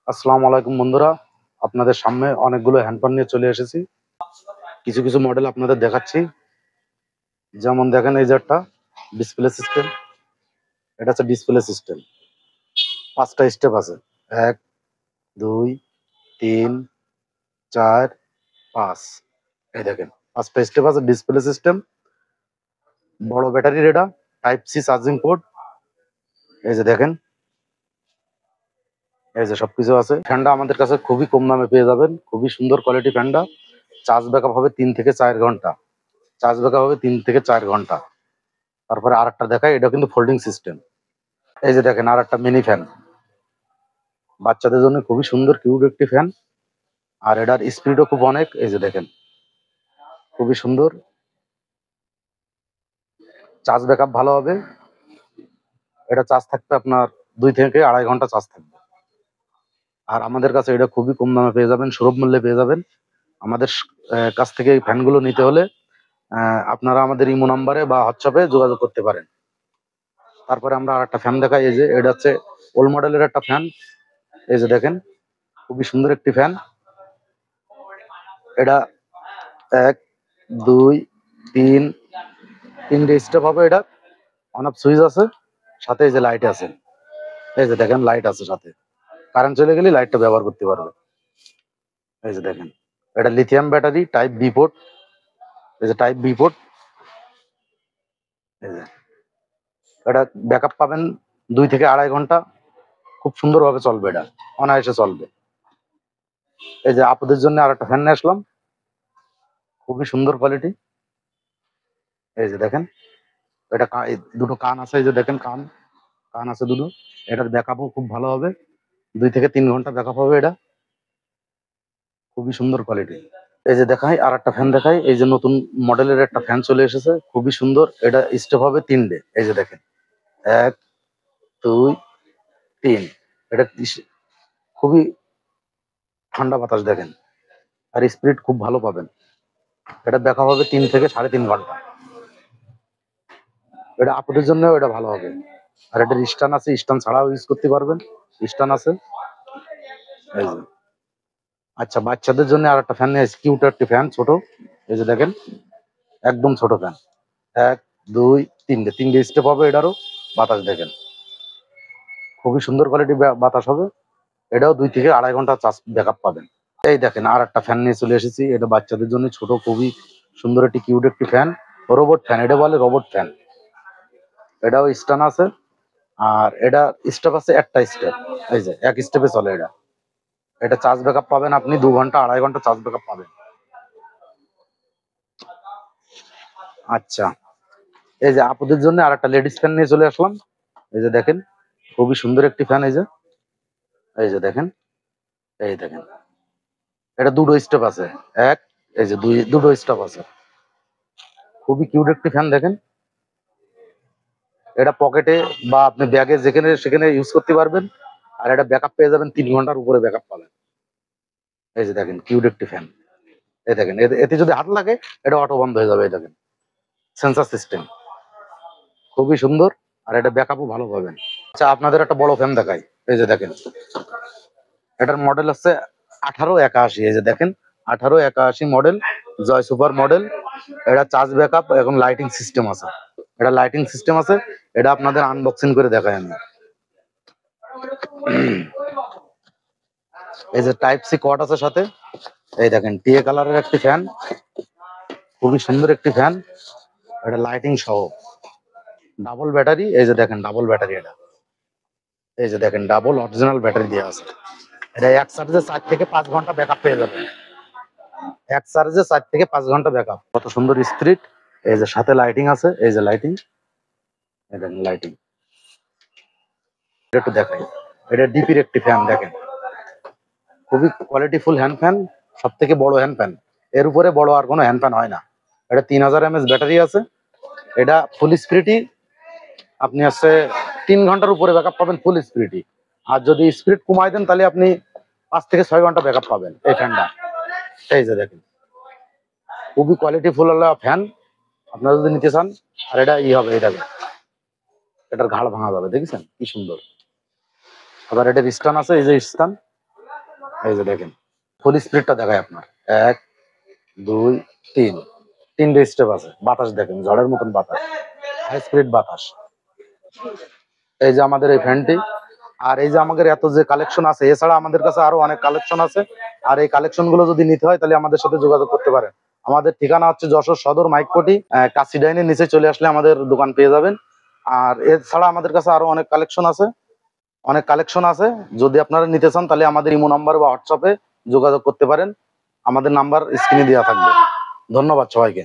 আসসালামু আলাইকুম বন্ধুরা, আপনাদের সামনে অনেকগুলো হ্যান্ডপাম্প নিয়ে চলে এসেছি। কিছু কিছু মডেল আপনাদের দেখাচ্ছি। যেমন দেখেন, এই যে একটা ডিসপ্লে সিস্টেম। এটা হচ্ছে ডিসপ্লে সিস্টেম। 5টা স্টেপ আছে। 1, 2, 3, 4, 5। এই দেখেন, 5টা স্টেপ আছে। ডিসপ্লে সিস্টেম, বড় ব্যাটারির, এটা টাইপ সি চার্জিং পোর্ট। এই যে দেখেন, এই যে সবকিছু আছে। ফ্যানটা আমাদের কাছে খুবই কম দামে পেয়ে যাবেন। খুবই সুন্দর কোয়ালিটি ফ্যানটা। চার্জ ব্যাকআপ হবে 3 থেকে 4 ঘন্টা। চার্জ ব্যাকআপ হবে 3 থেকে 4 ঘন্টা। তারপরে আরেকটা দেখাই, এটা কিন্তু ফোল্ডিং সিস্টেম। এই যে দেখেন, আরেকটা মিনি ফ্যান। বাচ্চাদের জন্য খুবই সুন্দর কিউট একটি ফ্যান। আর এটার স্পিডও খুব অনেক। এই যে দেখেন, খুবই সুন্দর। চার্জ ব্যাকআপ ভালো হবে। এটা চার্জ থাকবে আপনার 2 থেকে 2.5 ঘন্টা চার্জ থাকবে। আর আমাদের কাছে এটা খুবই কম দামে পেয়ে যাবেন, সুলভ মূল্যে পেয়ে যাবেন। আমাদের কাছ থেকে এই ফ্যানগুলো নিতে হলে আপনারা আমাদের ইমো নাম্বারে বা হোয়াটসঅ্যাপে যোগাযোগ করতে পারেন। তারপরে আমরা আর একটা ফ্যান দেখাই। এই যে এটা হচ্ছে ওল্ড মডেলের একটা ফ্যান। এই যে দেখেন, খুবই সুন্দর একটি ফ্যান। এটা 1, 2, 3, 3টে স্টেপ হবে। এটা অন অফ সুইচ আছে, সাথে এই যে লাইট আছে। এই যে দেখেন, লাইট আছে সাথে। কারেন্ট চলে গেলে লাইটটা ব্যবহার করতে পারবে। এই যে দেখেন, এটা lithium battery, type B port. এই যে টাইপ বি পোর্ট। এই যে এটা ব্যাকআপ পাবেন 2 থেকে 2.5 ঘন্টা। খুব সুন্দরভাবে চলবে, এটা অনায়াসে চলবে। এই যে আপনাদের জন্য আর একটা ফ্যান নিয়ে আসলাম, খুবই সুন্দর কোয়ালিটি। এই যে দেখেন, এটা এই দুটো কান আছে। এই যে দেখেন, কান কান আছে দুটো। এটার ব্যাকআপও খুব ভালো হবে। 2 থেকে 3 ঘন্টা ব্যাকআপ হবে। এটা খুবই সুন্দর কোয়ালিটি। এই যে দেখাই, আর একটা ফ্যান দেখাই। এই যে নতুন মডেলের একটা ফ্যান চলে এসেছে, খুবই সুন্দর। এটা স্টেপ হবে 3টে। এই যে দেখেন, 1, 2, 3। এটা খুবই ঠান্ডা বাতাস দেখেন। আর স্পিড খুব ভালো পাবেন। এটা ব্যাকআপ হবে 3 থেকে 3.5 ঘন্টা। এটা আপনাদের জন্য এটা ভালো হবে। আর এটার স্ট্যান্ড আছে, স্ট্যান্ড ছাড়াও ইউজ করতে পারবেন। স্ট্যান্ড আছে। এই যে আচ্ছা, বাচ্চাদের জন্য আর একটা ফ্যান নিয়ে এসেছি, কিউট একটি ফ্যান, ছোট। এই যে দেখেন, একদম ছোট ফ্যান। 1, 2, 3টে স্টেপ হবে। এটারও বাতাস দেখেন, খুবই সুন্দর কোয়ালিটি বাতাস হবে। এটাও 2 থেকে 2.5 ঘন্টা চার্জ ব্যাকআপ পাবেন। এই দেখেন, আর একটা ফ্যান নিয়ে চলে এসেছি। এটা বাচ্চাদের জন্য ছোট, খুবই সুন্দর একটি কিউট একটি ফ্যান। রোবট ফ্যান, এটা বলে রোবট ফ্যান। এটাও স্ট্যান্ড আছে। আর এটা স্টেপ আছে একটা স্টেপ। এই যে এক স্টেপে চলে এটা। এটা চার্জ ব্যাকআপ পাবেন আপনি 2 ঘন্টা 2.5 ঘন্টা চার্জ ব্যাকআপ পাবেন। আচ্ছা, এই যে আপনাদের জন্য আর একটা লেডিস ফ্যান নিয়ে চলে আসলাম। এই যে দেখেন, খুবই সুন্দর একটি ফ্যান। এই যে এই যে দেখেন, এই দেখেন, এটা দুটো স্টেপ আছে। এক, এই যে দুটো স্টেপ আছে। খুবই কিউট একটি ফ্যান দেখেন। এটা পকেটে বা আপনি ব্যাগে যেখানে সেখানে ইউজ করতে পারবেন। আর এটা ব্যাকআপ পেয়ে যাবেন, 3 ঘন্টার উপরে ব্যাকআপ পাবেন। এই যে দেখেন, কিউট একটি ফ্যান। এই দেখেন, এতে যদি হাত লাগে এটা অটো বন্ধ হয়ে যাবে। এই দেখেন, সেন্সার সিস্টেম, খুবই সুন্দর। আর এটা ব্যাকআপও ভালো পাবেন। আচ্ছা, আপনাদের একটা বড় ফ্যান দেখাই। এই যে দেখেন, এটার মডেল হচ্ছে 1881। এই যে দেখেন, 1881 মডেল, জয় সুপার মডেল। এটা চার্জ ব্যাকআপ এবং লাইটিং সিস্টেম আছে। এটা লাইটিং সিস্টেম আছে। এটা আপনাদের আনবক্সিং করে দেখাই আমি। এই যে টাইপ সি কর্ড আছে সাথে। এই দেখেন, টিএ কালারের একটি ফ্যান, খুবই সুন্দর একটি ফ্যান। এটা লাইটিং সহ, ডাবল ব্যাটারি। এই যে দেখেন, ডাবল ব্যাটারি এটা। এই যে দেখেন, ডাবল অরিজিনাল ব্যাটারি দেওয়া আছে। এটা এক চার্জে 4 থেকে 5 ঘন্টা ব্যাকআপ পেয়ে যাবে। এক চার্জে 4 থেকে 5 ঘন্টা ব্যাকআপ। কত সুন্দর স্পিড। এই যে সাথে লাইটিং আছে। এই যে লাইটিং, এই দেখেন লাইটিং। একটু দেখাই, এটা ডিপির একটি ফ্যান দেখেন, খুবই কোয়ালিটিফুল হ্যান্ড ফ্যান। সব থেকে বড় হ্যান্ড ফ্যান। এর উপরে বড় আর কোনো হ্যান্ড ফ্যান হয় না। এটা 3000 mAh ব্যাটারি আছে। এটা ফুল স্পিডই আপনি হচ্ছে 3 ঘন্টার উপরে ব্যাকআপ পাবেন ফুল স্পিডই। আর যদি স্পিড কমাই দেন তাহলে আপনি 5 থেকে 6 ঘন্টা ব্যাকআপ পাবেন এই ফ্যানটা। এই যে দেখেন, খুবই কোয়ালিটিফুল হলো ফ্যান। আপনারা যদি নিতে চান, আর এটা হবে, এই দেখেন, এটার ঘাড় ভাঙা যাবে, দেখেছেন কি সুন্দর। আবার এটার স্ট্যান্ড আছে। এই যে স্ট্যান্ড, এই যে দেখেন, ফুল স্পিডটা দেখায় আপনার। 1 2 3, 3টে স্টেপ আছে। বাতাস দেখেন, ঝড়ের মতন বাতাস, হাই স্পিড বাতাস। এই যে আমাদের এই ফ্যানটি, আর এই যে আমাদের এত যে কালেকশন আছে, এছাড়া আমাদের কাছে আরো অনেক কালেকশন আছে। আর এই কালেকশন গুলো যদি নিতে হয় তাহলে আমাদের সাথে যোগাযোগ করতে পারেন। আমাদের ঠিকানা হচ্ছে যশোর সদর মাইকপটি, কাশিডাইনের নিচে চলে আসলে আমাদের দোকান পেয়ে যাবেন। আর এছাড়া আমাদের কাছে আরো অনেক কালেকশন আছে, অনেক কালেকশন আছে। যদি আপনারা নিতে চান তাহলে আমাদের ইমো নাম্বার বা হোয়াটসঅ্যাপে যোগাযোগ করতে পারেন। আমাদের নাম্বার স্ক্রিনে দেওয়া থাকবে। ধন্যবাদ সবাইকে।